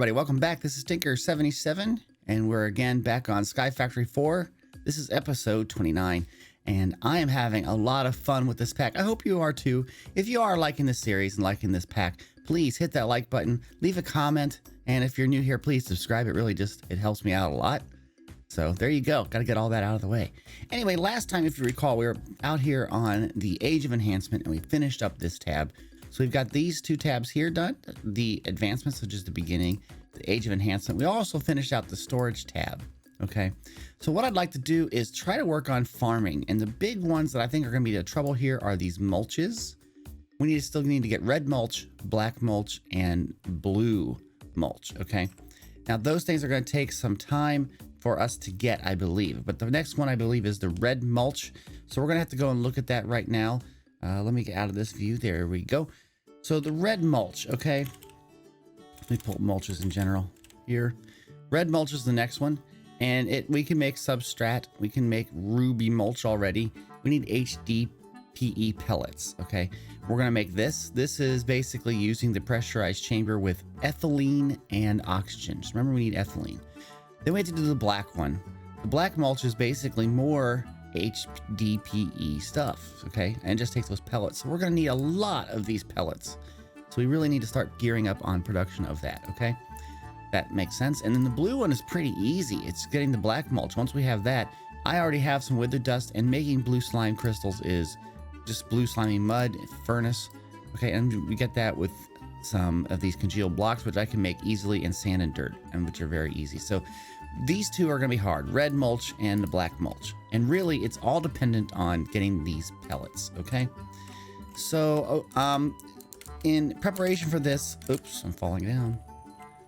everybody, welcome back. This is Tinker77, and we're again back on SkyFactory 4. This is episode 29, and I am having a lot of fun with this pack. I hope you are too. If you are liking this series and liking this pack, please hit that like button, leave a comment, and if you're new here, please subscribe. It helps me out a lot. So there you go. Got to get all that out of the way. Anyway, last time, if you recall, we were out here on the Age of Enhancement, and we finished up this tab. So we've got these two tabs here done, the advancements, which is the beginning, the Age of Enhancement. We also finished out the storage tab. Okay, so what I'd like to do is try to work on farming, and the big ones that I think are going to be the trouble here are these mulches. We still need to get red mulch, black mulch, and blue mulch. Okay, now those things are going to take some time for us to get, I believe, but the next one I believe is the red mulch. So we're going to have to go and look at that right now. Let me get out of this view. There we go. So the red mulch, okay. Let me pull mulches in general here. Red mulch is the next one. And we can make substrat. We can make ruby mulch already. We need HDPE pellets, okay. We're going to make this. This is basically using the pressurized chamber with ethylene and oxygen. Just remember we need ethylene. Then we have to do the black one. The black mulch is basically more HDPE stuff, okay, and it just takes those pellets. So we're going to need a lot of these pellets, so we really need to start gearing up on production of that. Okay, that makes sense. And then the blue one is pretty easy. It's getting the black mulch. Once we have that, I already have some wither dust, and making blue slime crystals is just blue slimy mud furnace. Okay, and we get that with some of these congealed blocks, which I can make easily, and sand and dirt, and which are very easy. So these two are going to be hard, red mulch and the black mulch. And really, it's all dependent on getting these pellets, okay? So, in preparation for this, oops, I'm falling down.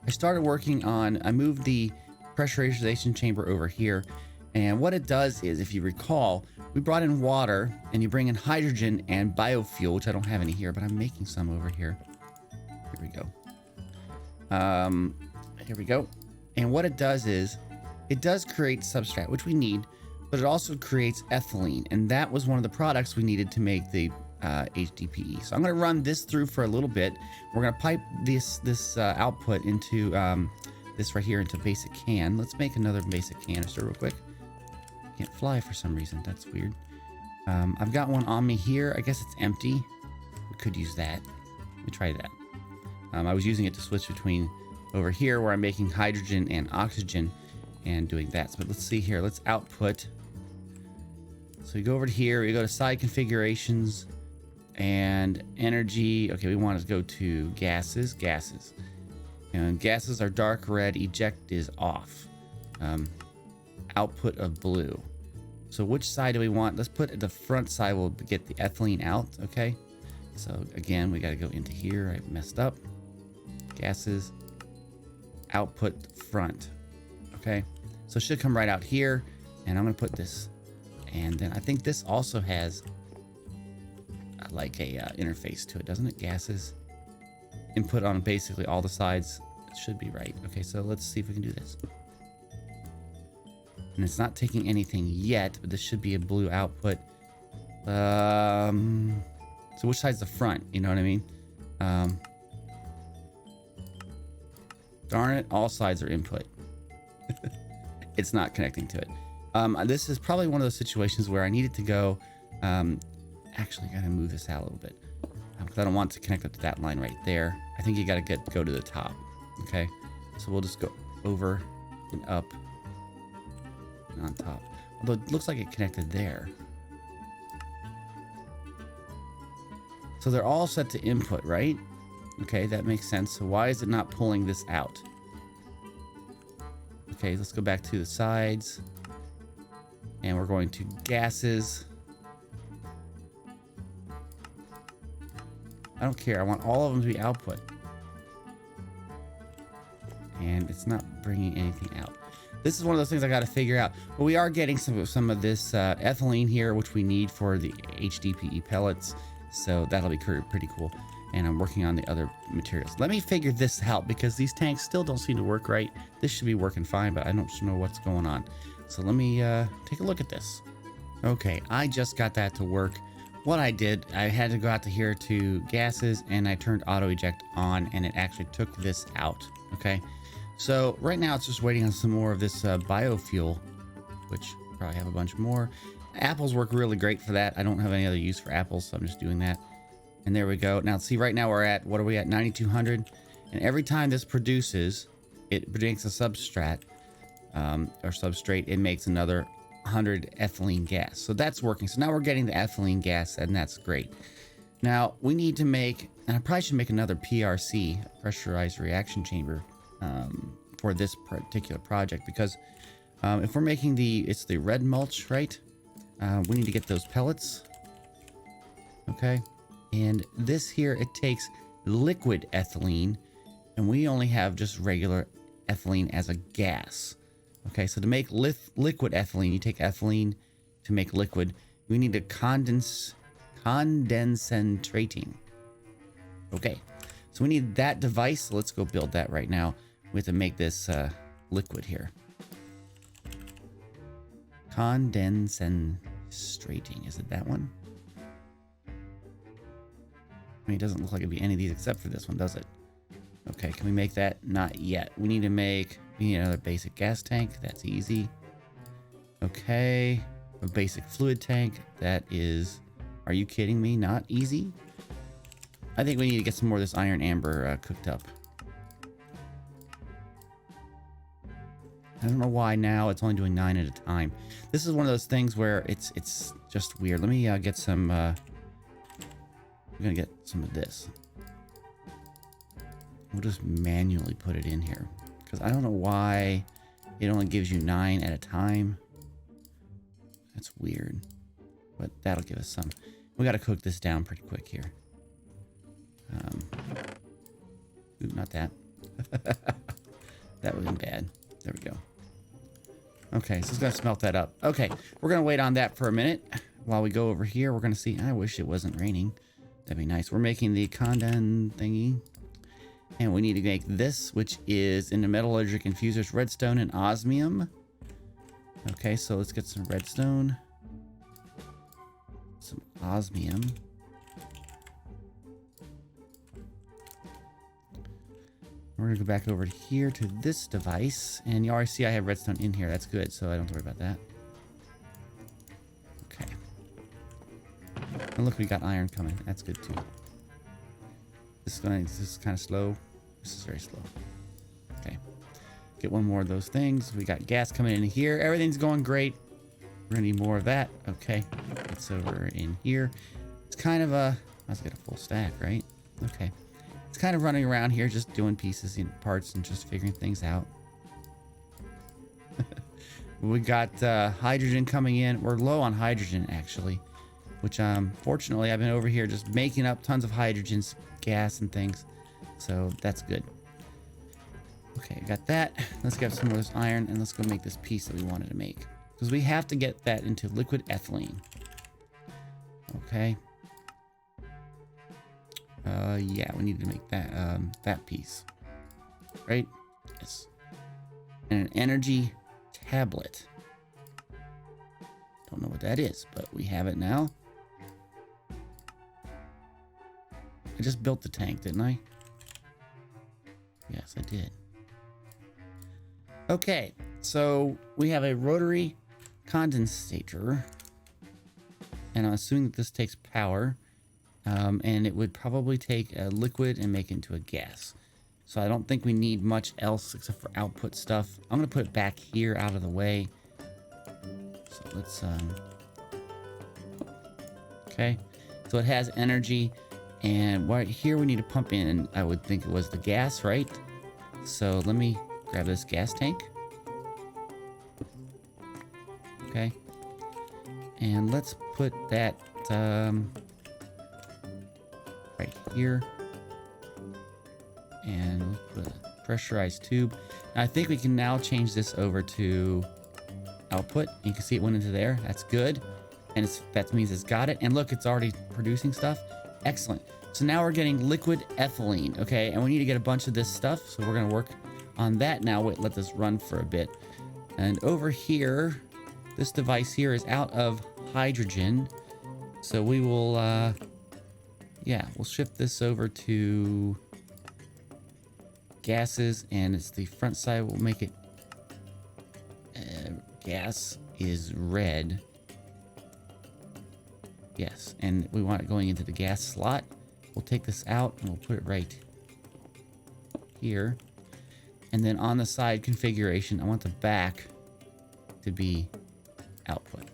I started working on, I moved the pressurization chamber over here. And what it does is, if you recall, we brought in water, and you bring in hydrogen and biofuel, which I don't have any here, but I'm making some over here. Here we go. Here we go. And what it does is, it does create substrat, which we need, but it also creates ethylene. And that was one of the products we needed to make the HDPE. So I'm going to run this through for a little bit. We're going to pipe this output into this right here into basic can. Let's make another basic canister real quick. Can't fly for some reason. That's weird. I've got one on me here. I guess it's empty. We could use that. Let me try that. I was using it to switch between over here where I'm making hydrogen and oxygen and doing that. So, but let's see here. Let's output. So we go over to here. We go to side configurations and energy. Okay, we want to go to gases. Gases. And gases are dark red. Eject is off. Output of blue. So which side do we want? Let's put the front side. We'll get the ethylene out. Okay. So again, we got to go into here. I messed up. Gases. Output front. Okay, so it should come right out here, and I'm going to put this, and then I think this also has like a interface to it, doesn't it? Gases input on basically all the sides. It should be right. Okay, so let's see if we can do this. And it's not taking anything yet, but this should be a blue output. So which side's the front? You know what I mean? Darn it, all sides are input. It's not connecting to it. This is probably one of those situations where I needed to go, actually I gotta move this out a little bit, because I don't want to connect up to that line right there. I think you gotta go to the top. Okay, so we'll just go over and up and on top. Although it looks like it connected there. So they're all set to input, right? Okay, that makes sense. So why is it not pulling this out? Okay, let's go back to the sides. And we're going to gases. I don't care. I want all of them to be output. And it's not bringing anything out. This is one of those things I got to figure out. But we are getting some of this ethylene here, which we need for the HDPE pellets. So that'll be pretty cool. And I'm working on the other materials. Let me figure this out, because these tanks still don't seem to work right. This should be working fine, but I don't know what's going on. So let me take a look at this. Okay, I just got that to work. What I did, I had to go out to here to gases, and I turned auto eject on, and it actually took this out. Okay, So right now it's just waiting on some more of this biofuel, which probably have a bunch more. Apples work really great for that. I don't have any other use for apples, so I'm just doing that. And there we go. Now see, right now we're at, what are we at? 9,200. And every time this produces, it makes a substrate, or substrate, it makes another 100 ethylene gas. So that's working. So now we're getting the ethylene gas, and that's great. Now we need to make, and I probably should make another PRC, pressurized reaction chamber, for this particular project, because if we're making it's the red mulch, right? We need to get those pellets. Okay. And this here, it takes liquid ethylene, and we only have just regular ethylene as a gas. Okay, so to make liquid ethylene, you take ethylene to make liquid. We need a condensating. Okay, so we need that device. So let's go build that right now. We have to make this liquid here. Condensating. Is it that one? I mean, it doesn't look like it'd be any of these except for this one, does it? Okay, can we make that? Not yet. We need another basic gas tank. That's easy. Okay, a basic fluid tank. That is, are you kidding me? Not easy. I think we need to get some more of this iron amber cooked up. I don't know why now it's only doing 9 at a time. This is one of those things where it's just weird. Let me get some, I'm gonna get some of this. We'll just manually put it in here, because I don't know why it only gives you 9 at a time. That's weird, but that'll give us some. We got to cook this down pretty quick here. Ooh, not that. That wasn't bad. There we go. Okay, so it's gonna smelt that up. Okay, we're gonna wait on that for a minute while we go over here. We're gonna see. I wish it wasn't raining. That'd be nice. We're making the condensate thingy. And we need to make this, which is in the metallurgic infusers, redstone and osmium. Okay, so let's get some redstone. Some osmium. We're going to go back over here to this device. And you already see I have redstone in here. That's good, so I don't have to worry about that. Okay. And look, we got iron coming. That's good, too. This is kind of slow. This is very slow. Okay. Get one more of those things. We got gas coming in here. Everything's going great. We're going to need more of that. Okay. It's over in here. It's kind of let's get a full stack, right? Okay. It's kind of running around here, just doing pieces and parts and just figuring things out. We got hydrogen coming in. We're low on hydrogen, actually. Which, fortunately, I've been over here just making up tons of hydrogens, gas, and things. So, that's good. Okay, got that. Let's get some of this iron, and let's go make this piece that we wanted to make. Because we have to get that into liquid ethylene. Okay. Yeah, we need to make that, that piece. Right? Yes. And an energy tablet. Don't know what that is, but we have it now. I just built the tank, didn't I? Yes, I did. Okay, so we have a rotary condensator. And I'm assuming that this takes power. And it would probably take a liquid and make it into a gas. So I don't think we need much else except for output stuff. I'm going to put it back here out of the way. So let's, okay. So it has energy. And right here we need to pump in, I would think it was the gas, right? So let me grab this gas tank. Okay. And let's put that, right here. And we'll put a pressurized tube. Now, I think we can now change this over to output. You can see it went into there. That's good. And that means it's got it. And look, it's already producing stuff. Excellent. So now we're getting liquid ethylene. Okay, and we need to get a bunch of this stuff. So we're going to work on that now. Wait, let this run for a bit. And over here, this device here is out of hydrogen. So we will, yeah, we'll shift this over to gases, and it's the front side. We'll make it gas is red. Yes, and we want it going into the gas slot. We'll take this out and we'll put it right here. And then on the side configuration, I want the back to be output.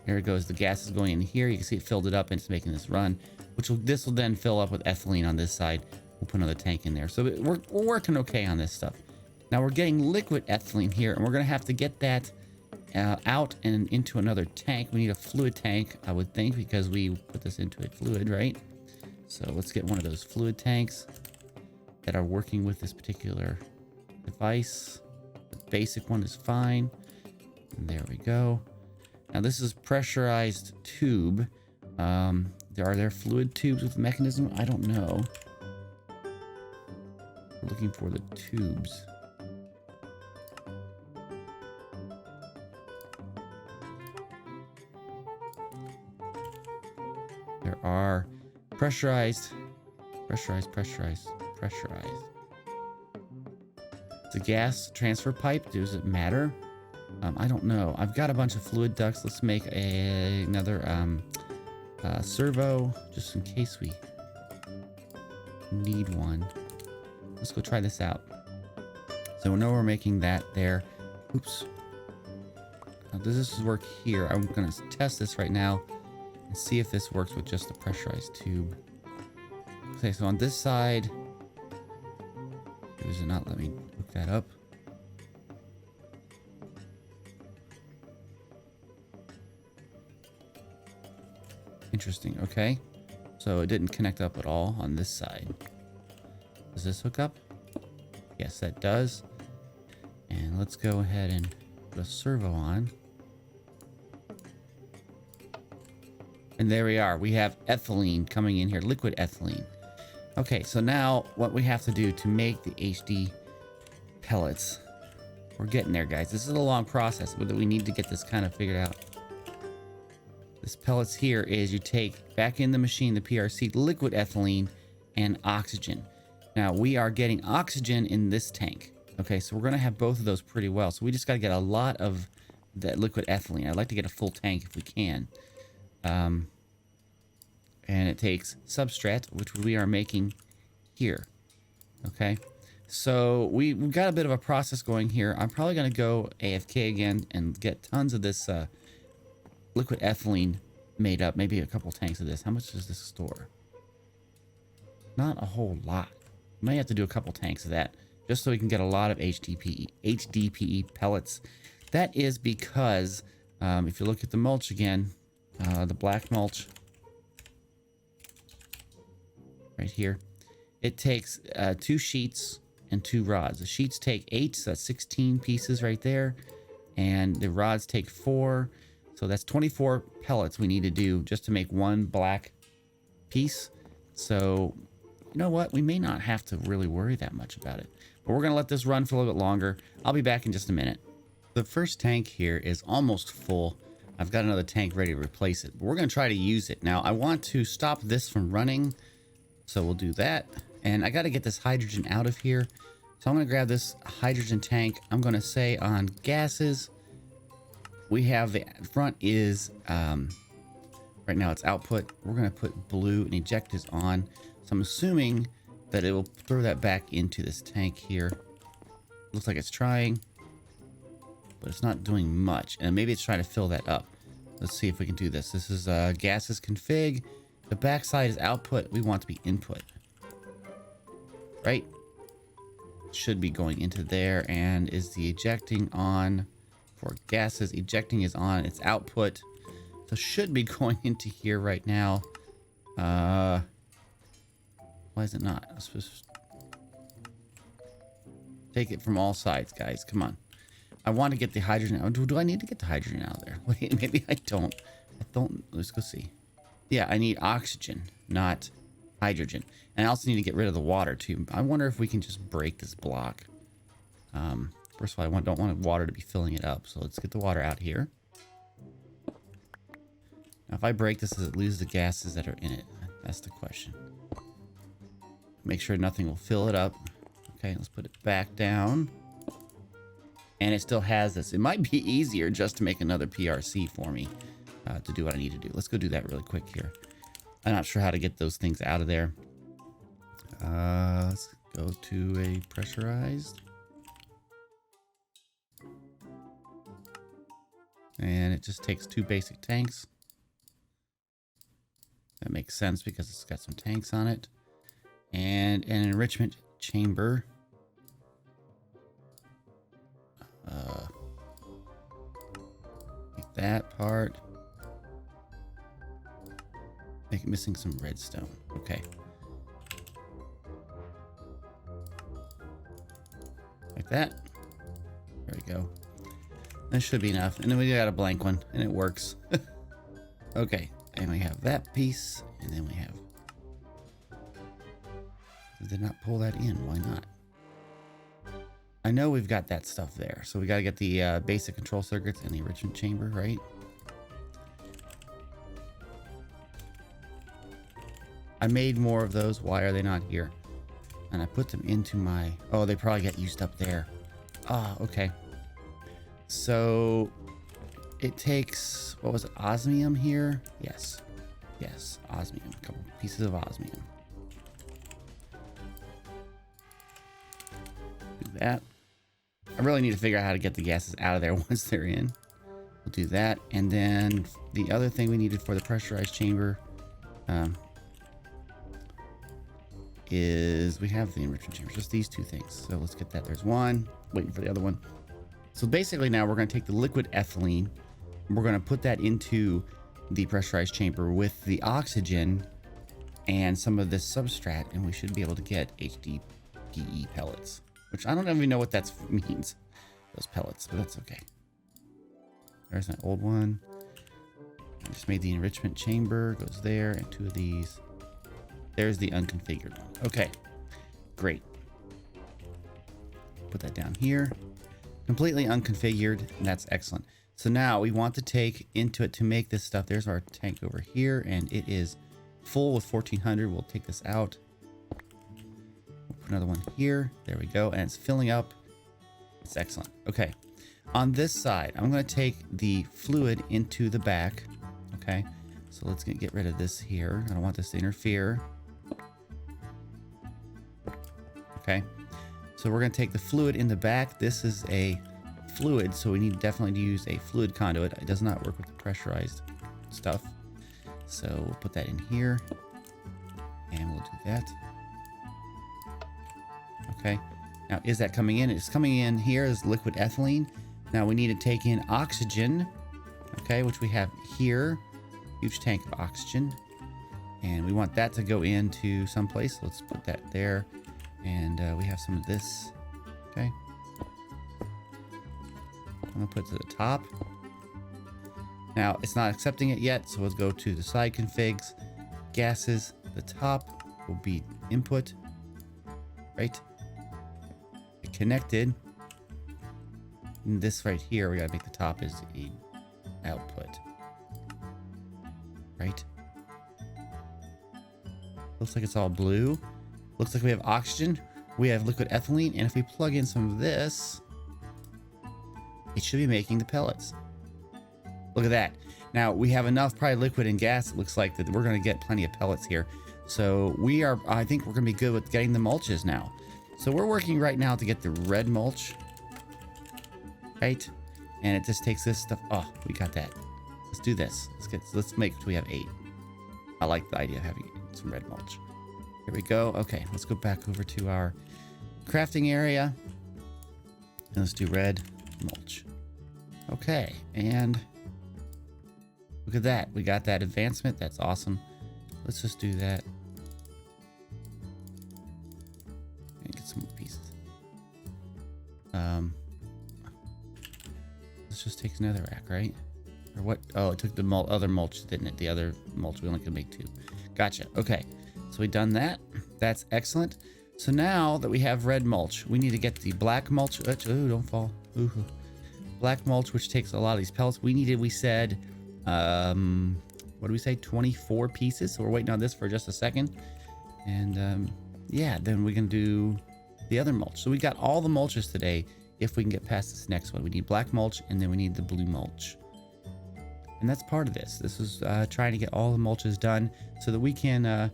There it goes. The gas is going in here. You can see it filled it up and it's making this run, this will then fill up with ethylene on this side. We'll put another tank in there. So we're working okay on this stuff. Now we're getting liquid ethylene here, and we're going to have to get that out and into another tank. We need a fluid tank, I would think, because we put this into a fluid, right? So let's get one of those fluid tanks that are working with this particular device. The basic one is fine. And there we go. Now this is pressurized tube. Are there fluid tubes with mechanism? I don't know. We're looking for the tubes. There are pressurized. The gas transfer pipe, does it matter? I don't know. I've got a bunch of fluid ducts. Let's make another servo, just in case we need one. Let's go try this out. So we know we're making that there. Oops. Now, does this work here? I'm going to test this right now and see if this works with just the pressurized tube. Okay, so on this side, does it not let me hook that up? Interesting. Okay, so it didn't connect up at all on this side. Does this hook up? Yes, that does. And let's go ahead and put a servo on. And there we are. We have ethylene coming in here, liquid ethylene. Okay, so now what we have to do to make the HD pellets, we're getting there, guys. This is a long process, but we need to get this kind of figured out. This pellets here is you take back in the machine, the PRC, liquid ethylene and oxygen. Now we are getting oxygen in this tank. Okay, so we're going to have both of those pretty well. So we just got to get a lot of that liquid ethylene. I'd like to get a full tank if we can. And it takes substrate, which we are making here. Okay, so we've got a bit of a process going here. I'm probably going to go AFK again and get tons of this liquid ethylene made up. Maybe a couple tanks of this. How much does this store? Not a whole lot. Might have to do a couple tanks of that just so we can get a lot of HDPE pellets. That is because if you look at the mulch again, the black mulch right here, it takes 2 sheets and 2 rods. The sheets take 8, so that's 16 pieces right there, and the rods take 4, so that's 24 pellets we need to do just to make one black piece. So you know what, we may not have to really worry that much about it, but we're gonna let this run for a little bit longer. I'll be back in just a minute. The first tank here is almost full. I've got another tank ready to replace it, but we're gonna try to use it. Now I want to stop this from running, so we'll do that. And I got to get this hydrogen out of here, so I'm gonna grab this hydrogen tank. I'm gonna say on gases, we have the front is right now it's output. We're gonna put blue, and eject is on. So I'm assuming that it will throw that back into this tank here. Looks like it's trying, but it's not doing much. And maybe it's trying to fill that up. Let's see if we can do this. This is gases config. The backside is output. We want to be input. Right? Should be going into there. And is the ejecting on for gases? Ejecting is on. It's output. So should be going into here right now. Why is it not? I'm supposed to take it from all sides, guys. Come on. I want to get the hydrogen out. Do I need to get the hydrogen out of there? Wait, maybe I don't. Let's go see. Yeah, I need oxygen, not hydrogen. And I also need to get rid of the water, too. I wonder if we can just break this block. First of all, I don't want water to be filling it up. So let's get the water out here. Now, if I break this, does it lose the gases that are in it? That's the question. Make sure nothing will fill it up. Okay, let's put it back down. And it still has this. It might be easier just to make another PRC for me to do what I need to do. Let's go do that really quick here. I'm not sure how to get those things out of there. Let's go to a pressurized. And it just takes 2 basic tanks. That makes sense because it's got some tanks on it. And an enrichment chamber. Take that part. Make it missing some redstone. Okay. Like that. There we go. That should be enough. And then we got a blank one, and it works. Okay. And we have that piece, and then we have... Did not pull that in. Why not? I know we've got that stuff there. So we got to get the basic control circuits and the enrichment chamber, right? I made more of those. Why are they not here? And I put them into my... Oh, they probably get used up there. Ah, okay. So it takes... What was it? Osmium here? Yes. Yes, osmium. A couple pieces of osmium. Do that. I really need to figure out how to get the gases out of there once they're in. We'll do that. And then the other thing we needed for the pressurized chamber... is we have the enrichment chamber, just these 2 things. So let's get that. There's one, waiting for the other one. So basically now we're going to take the liquid ethylene and we're going to put that into the pressurized chamber with the oxygen and some of this substrate, and we should be able to get HDPE pellets, which I don't even know what that means, those pellets, but that's okay. There's that old one. I just made the enrichment chamber, goes there, and 2 of these. There's the unconfigured one. Okay, great. Put that down here. Completely unconfigured, and that's excellent. So now we want to take into it to make this stuff. There's our tank over here, and it is full with 1400. We'll take this out. We'll put another one here. There we go, and it's filling up. It's excellent. Okay, on this side, I'm going to take the fluid into the back. Okay, so let's get rid of this here. I don't want this to interfere. Okay, so we're going to take the fluid in the back. This is a fluid, so we need definitely to use a fluid conduit. It does not work with the pressurized stuff. So we'll put that in here, and we'll do that. Okay, now is that coming in? It's coming in here as liquid ethylene. Now we need to take in oxygen, okay, which we have here. Huge tank of oxygen, and we want that to go into someplace. Let's put that there. And we have some of this. Okay. I'm going to put it to the top. Now, it's not accepting it yet, so let's go to the side configs. Gases. The top will be input. Right? It connected. And this right here, we got to make the top is a output. Right? Looks like it's all blue. Looks like we have oxygen, we have liquid ethylene, and if we plug in some of this, it should be making the pellets. Look at that. Now, we have enough probably liquid and gas, it looks like, that we're going to get plenty of pellets here. So I think we're going to be good with getting the mulches now. So we're working right now to get the red mulch. Right? And it just takes this stuff. Oh, we got that. Let's do this. Let's make sure we have 8. I like the idea of having some red mulch. Here we go. Okay, let's go back over to our crafting area. And let's do red mulch. Okay, and look at that. We got that advancement. That's awesome. Let's just do that. And get some more pieces. Let's just take another rack, right? Or what? Oh, it took the other mulch, didn't it? The other mulch, we only could make 2. Gotcha. Okay. So we've done that. That's excellent. So now that we have red mulch, we need to get the black mulch. Oh, don't fall. Ooh. Black mulch, which takes a lot of these pellets. We said, what do we say? 24 pieces. So we're waiting on this for just a second. And yeah, then we can do the other mulch. So we got all the mulches today. If we can get past this next one, we need black mulch and then we need the blue mulch. And that's part of this. This is trying to get all the mulches done so that we can,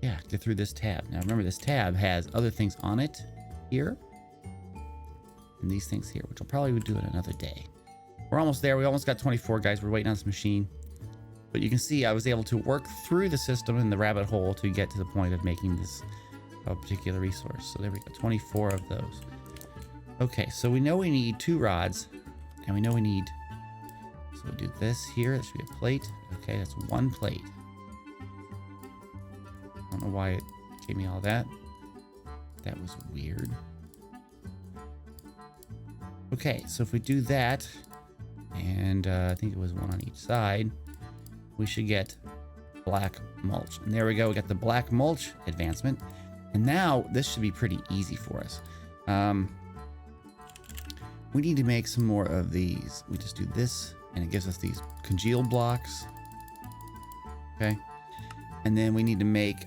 get through this tab. Now remember, this tab has other things on it here. And these things here, which I'll probably do it another day. We're almost there. We almost got 24, guys. We're waiting on this machine. But you can see I was able to work through the system in the rabbit hole to get to the point of making this particular resource. So there we go, 24 of those. Okay, so we know we need 2 rods, and we know we need, so we'll do this here. That should be a plate. Okay, that's 1 plate. I don't know why it gave me all that. That was weird. Okay, so if we do that, and I think it was 1 on each side, we should get black mulch. And there we go, we got the black mulch advancement. And now this should be pretty easy for us. We need to make some more of these. We just do this, and it gives us these congeal blocks. Okay. And then we need to make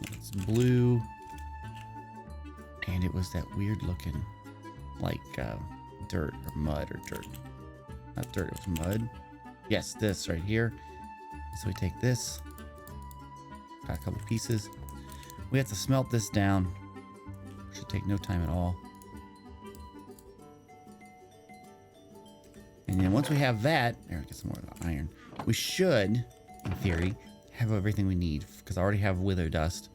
it's blue. And it was that weird looking, like dirt or mud or dirt. Not dirt, it was mud. Yes, this right here. So we take this. Got a couple pieces. We have to smelt this down. Should take no time at all. And then once we have that, there, we get some more of the iron. We should, in theory, have everything we need, because I already have wither dust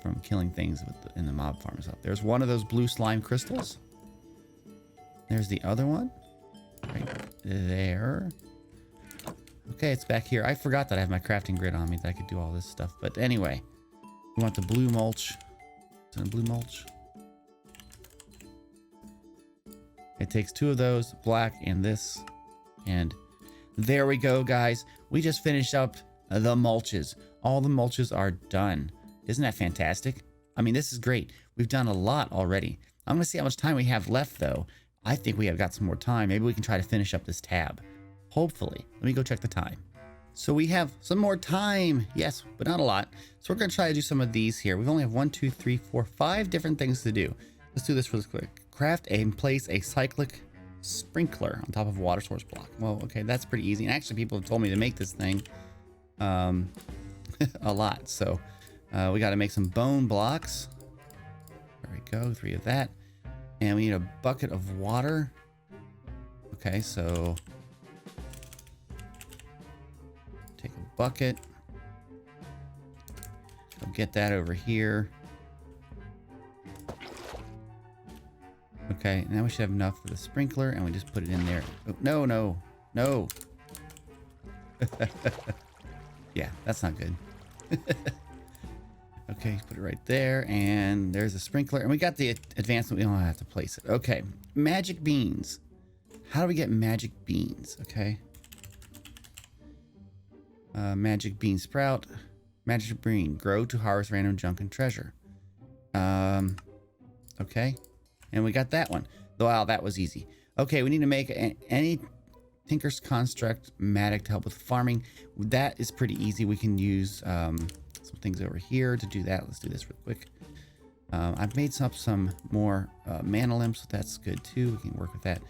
from killing things in the mob farms up. There's one of those blue slime crystals. There's the other one. Right there. Okay, it's back here. I forgot that I have my crafting grid on me that I could do all this stuff. But anyway, we want the blue mulch. Is it a blue mulch? It takes 2 of those, black and this. And there we go, guys. We just finished up the mulches. All the mulches are done. Isn't that fantastic? I mean, this is great. We've done a lot already. I'm going to see how much time we have left, though. I think we have got some more time. Maybe we can try to finish up this tab. Hopefully. Let me go check the time. So we have some more time. Yes, but not a lot. So we're going to try to do some of these here. We only have 1, 2, 3, 4, 5 different things to do. Let's do this really quick. Craft and place a cyclic sprinkler on top of a water source block. Well, okay, that's pretty easy. And actually, people have told me to make this thing a lot. So we got to make some bone blocks. There we go, 3 of that. And we need a bucket of water. Okay, so take a bucket. Go get that over here. Okay, now we should have enough for the sprinkler, and we just put it in there. Oh, no, no, no. Yeah, that's not good. Okay, put it right there, and there's a sprinkler, and we got the advancement. We don't have to place it. Okay, magic beans. How do we get magic beans? Okay. Magic bean sprout. Magic bean. Grow to harvest random junk and treasure. Okay. And we got that one. Wow, that was easy. Okay, we need to make any Tinker's Construct Mattock to help with farming. That is pretty easy. We can use some things over here to do that. Let's do this real quick. I've made some more mana lamps, so that's good too. We can work with that.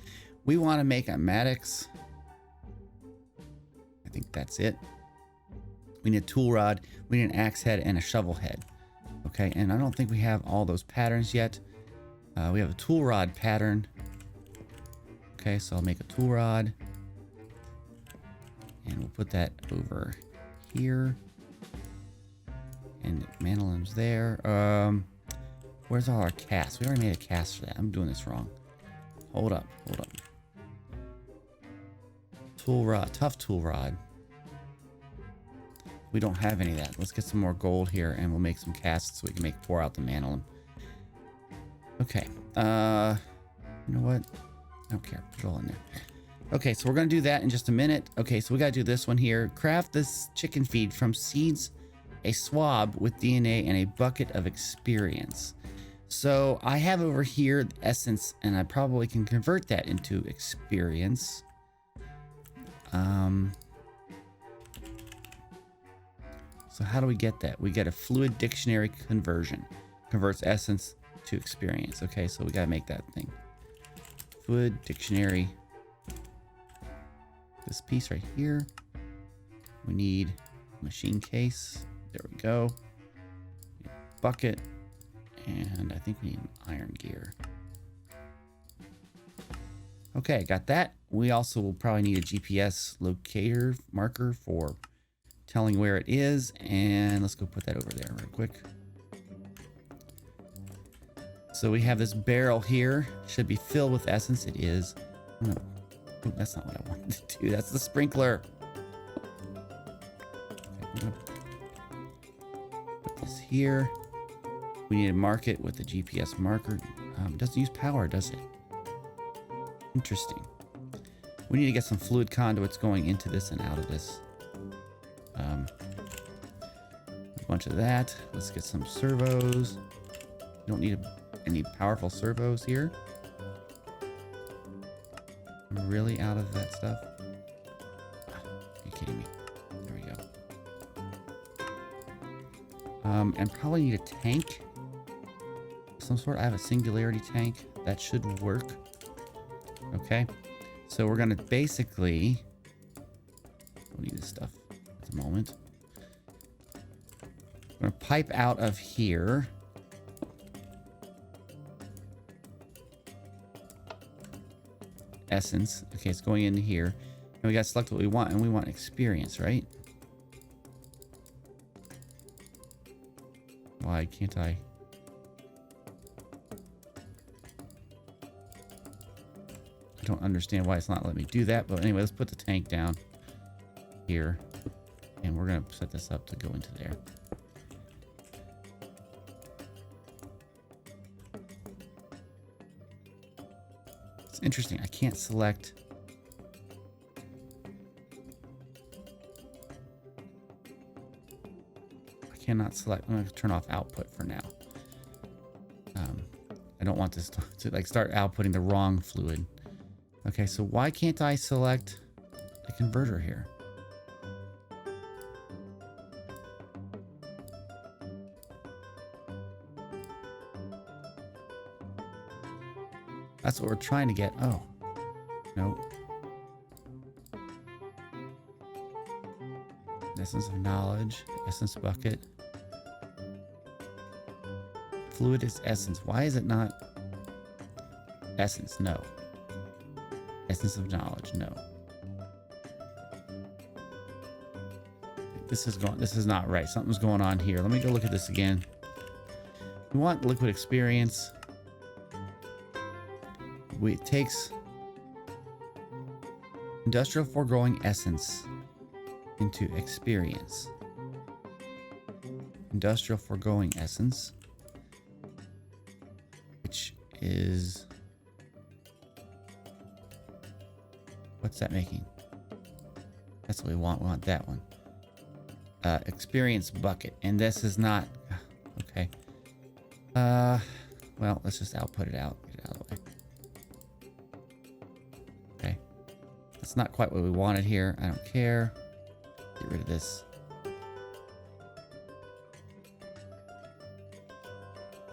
We want to make a Mattock's. I think that's it. We need a tool rod. We need an axe head and a shovel head. Okay, and I don't think we have all those patterns yet. We have a tool rod pattern. Okay, so I'll make a tool rod. And we'll put that over here. And mana limbs there. Where's all our casts? We already made a cast for that. I'm doing this wrong. Hold up, hold up. Tool rod, tough tool rod. We don't have any of that. Let's get some more gold here and we'll make some casts so we can pour out the mana limb. Okay, you know what? I don't care, put it all in there. Okay, so we're gonna do that in just a minute. Okay, so we gotta do this one here. Craft this chicken feed from seeds, a swab with DNA, and a bucket of experience. So I have over here the essence, and I probably can convert that into experience. So how do we get that? We get a fluid dictionary conversion. converts essence to experience. Okay, so we gotta make that thing. Fluid dictionary. This piece right here. We need machine case. There we go. Bucket. And I think we need an iron gear. Okay, got that. We also will probably need a GPS locator marker for telling where it is. And let's go put that over there real quick. So we have this barrel here. Should be filled with essence. It is. Oh, that's not what I wanted to do. That's the sprinkler. Okay, I'm gonna put this here. We need to mark it with the GPS marker. It doesn't use power, does it? Interesting. We need to get some fluid conduits going into this and out of this. A bunch of that. Let's get some servos. You don't need any powerful servos here. I'm really out of that stuff. Are you kidding me? There we go. And probably need a tank. Some sort. I have a singularity tank. That should work. Okay. So we're going to basically... don't need this stuff at the moment. I'm going to pipe out of here. Essence. Okay, it's going into here. And we got to select what we want. And we want experience, right? Why can't I? I don't understand why it's not letting me do that. But anyway, let's put the tank down here. And we're going to set this up to go into there. It's interesting. I can't select. I cannot select. I'm going to turn off output for now. I don't want this to like start outputting the wrong fluid. Okay, so why can't I select the converter here? That's what we're trying to get. Oh, no. Essence of knowledge. Essence bucket. Fluid is essence. Why is it not essence? No. Essence of knowledge. No. This is not right. Something's going on here. Let me go look at this again. We want liquid experience. It takes industrial foregoing essence into experience. Industrial foregoing essence, which is, what's that making? That's what we want. We want that one. Experience bucket, and this is not okay. Well, let's just output it out. Get it out of the way. Okay, that's not quite what we wanted here. I don't care. Get rid of this.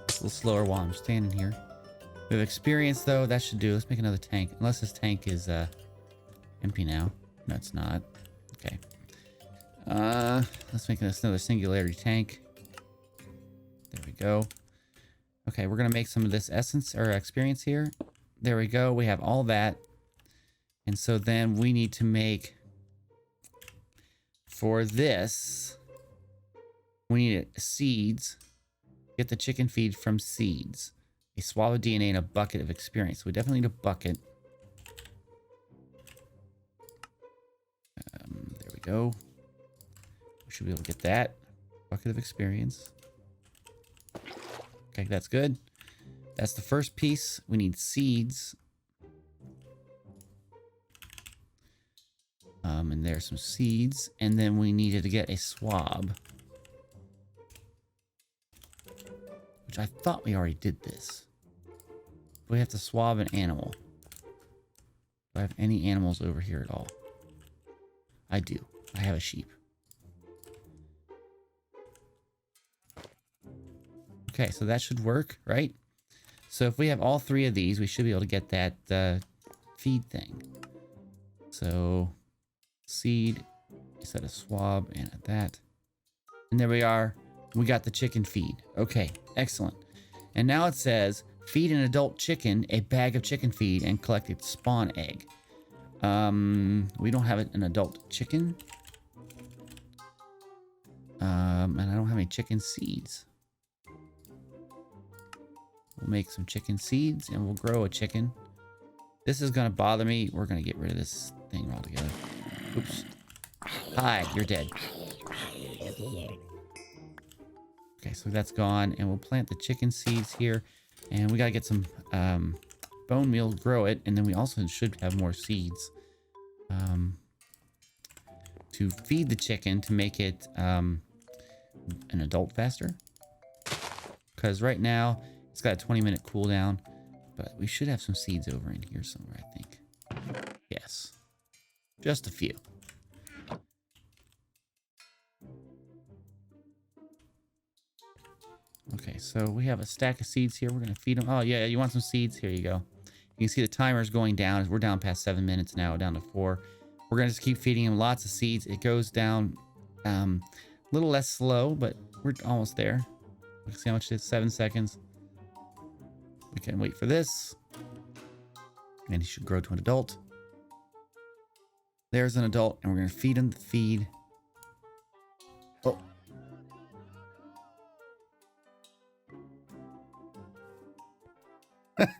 It's a little slower while I'm standing here. We have experience though. That should do. Let's make another tank. Unless this tank is empty now. No, it's not. Okay. Let's make this another singularity tank. There we go. Okay, we're gonna make some of this essence or experience here. There we go. We have all that. And so then we need to make, for this, we need seeds. Get the chicken feed from seeds. A swab of DNA and a bucket of experience. We definitely need a bucket. There we go. We should be able to get that. Bucket of experience. Okay, that's good. That's the first piece. We need seeds. And there's some seeds. And then we needed to get a swab. Which I thought we already did this. We have to swab an animal. Do I have any animals over here at all? I do. I have a sheep. Okay, so that should work, right? So if we have all 3 of these, we should be able to get that feed thing. So seed, set a swab, and at that. And there we are. We got the chicken feed. Okay, excellent. And now it says, feed an adult chicken a bag of chicken feed and collect its spawn egg. We don't have an adult chicken. And I don't have any chicken seeds. We'll make some chicken seeds and we'll grow a chicken. This is going to bother me. We're going to get rid of this thing altogether. Oops. Hi, you're dead. Okay, so that's gone. And we'll plant the chicken seeds here. And we got to get some bone meal, grow it. And then we also should have more seeds to feed the chicken to make it an adult faster. Because right now, it's got a 20-minute cooldown. But we should have some seeds over in here somewhere, I think. Yes. Just a few. Okay, so we have a stack of seeds here. We're going to feed them. Oh, yeah, you want some seeds? Here you go. You can see the timer's going down. We're down past 7 minutes now, down to 4. We're going to just keep feeding him lots of seeds. It goes down a little less slow, but we're almost there. Let's see how much it is. 7 seconds. We can wait for this. And he should grow to an adult. There's an adult, and we're going to feed him the feed. Oh.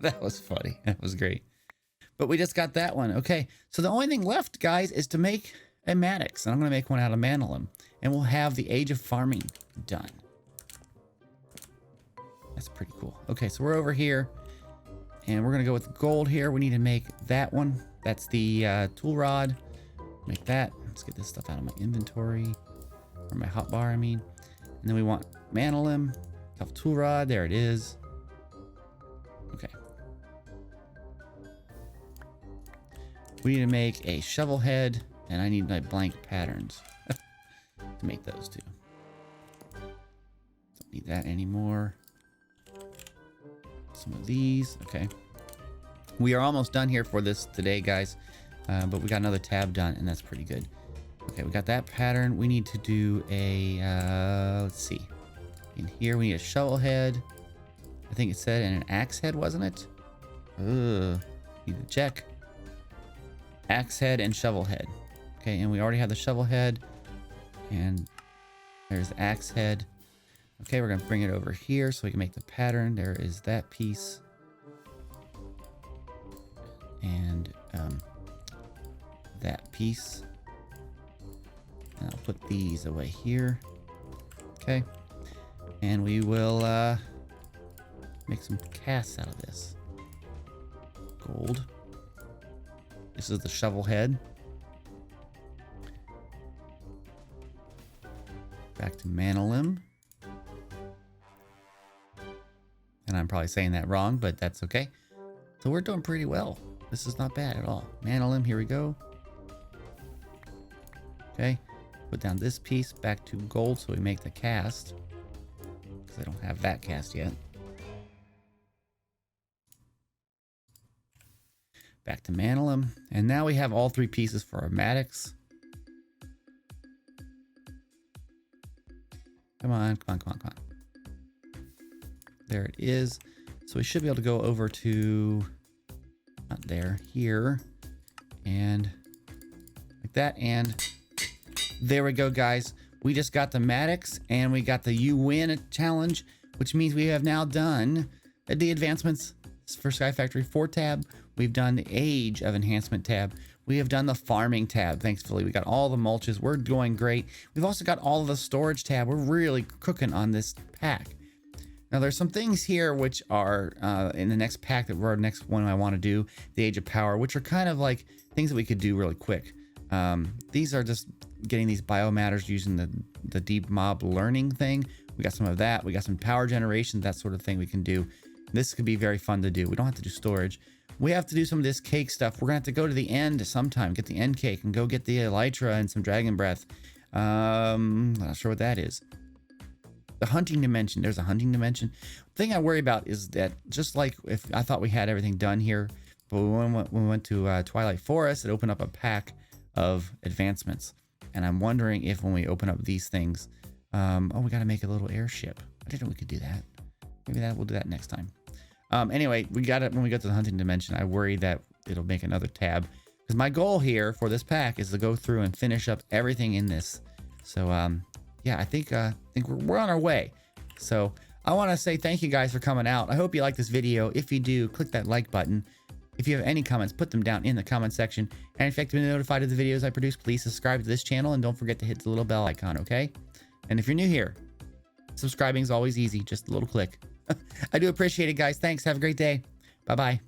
That was funny. That was great. But we just got that one. Okay. So the only thing left, guys, is to make a Mattock. And I'm going to make one out of Manolum. And we'll have the Age of Farming done. That's pretty cool. Okay, so we're over here. And we're going to go with gold here. We need to make that one. That's the tool rod. Make that. Let's get this stuff out of my inventory. Or my hotbar, I mean. And then we want Manolum. Tough tool rod. There it is. Okay. We need to make a shovel head. And I need my blank patterns to make those two. Don't need that anymore. Some of these. Okay. We are almost done here for this today, guys. But we got another tab done, and that's pretty good. Okay, we got that pattern. We need to do a, let's see. In here, we need a shovel head. I think it said, and an axe head, wasn't it? Ugh. Need to check. Axe head and shovel head. Okay, and we already have the shovel head. And there's the axe head. Okay, we're going to bring it over here so we can make the pattern. There is that piece. And that piece. And I'll put these away here. Okay. And we will make some casts out of this. Gold. This is the shovel head. Back to Manolum. And I'm probably saying that wrong, but that's okay. So we're doing pretty well. This is not bad at all. Manolum, here we go. Okay. Put down this piece back to gold so we make the cast. Because I don't have that cast yet. Back to Manolum. And now we have all 3 pieces for our Mattocks. Come on, come on, come on, come on. There it is. So we should be able to go over to, not there, here. And like that. And there we go, guys. We just got the Mattocks and we got the You Win challenge, which means we have now done the advancements for SkyFactory 4 tab. We've done the Age of Enhancement tab. We have done the Farming tab. Thankfully, we got all the mulches. We're going great. We've also got all of the storage tab. We're really cooking on this pack. Now, there's some things here which are in the next pack that we're next one I want to do, the Age of Power, which are kind of like things that we could do really quick. These are just getting these biomatters using the deep mob learning thing. We got some of that. We got some power generation, that sort of thing we can do. This could be very fun to do. We don't have to do storage. We have to do some of this cake stuff. We're going to have to go to the end sometime, get the end cake and go get the elytra and some dragon breath. Not sure what that is. The hunting dimension. There's a hunting dimension. The thing I worry about is that just like if I thought we had everything done here, but when we went to Twilight Forest, it opened up a pack of advancements. And I'm wondering if when we open up these things, oh, we got to make a little airship. I didn't know we could do that. Maybe we'll do that next time. Anyway, we got it when we go to the hunting dimension. I worry that it'll make another tab because my goal here for this pack is to go through and finish up everything in this. So, yeah, I think we're on our way. So I want to say thank you guys for coming out. I hope you like this video. If you do, click that like button. If you have any comments, put them down in the comment section. And if you've been notified of the videos I produce, please subscribe to this channel and don't forget to hit the little bell icon, okay? And if you're new here, subscribing is always easy, just a little click. I do appreciate it, guys. Thanks. Have a great day. Bye-bye.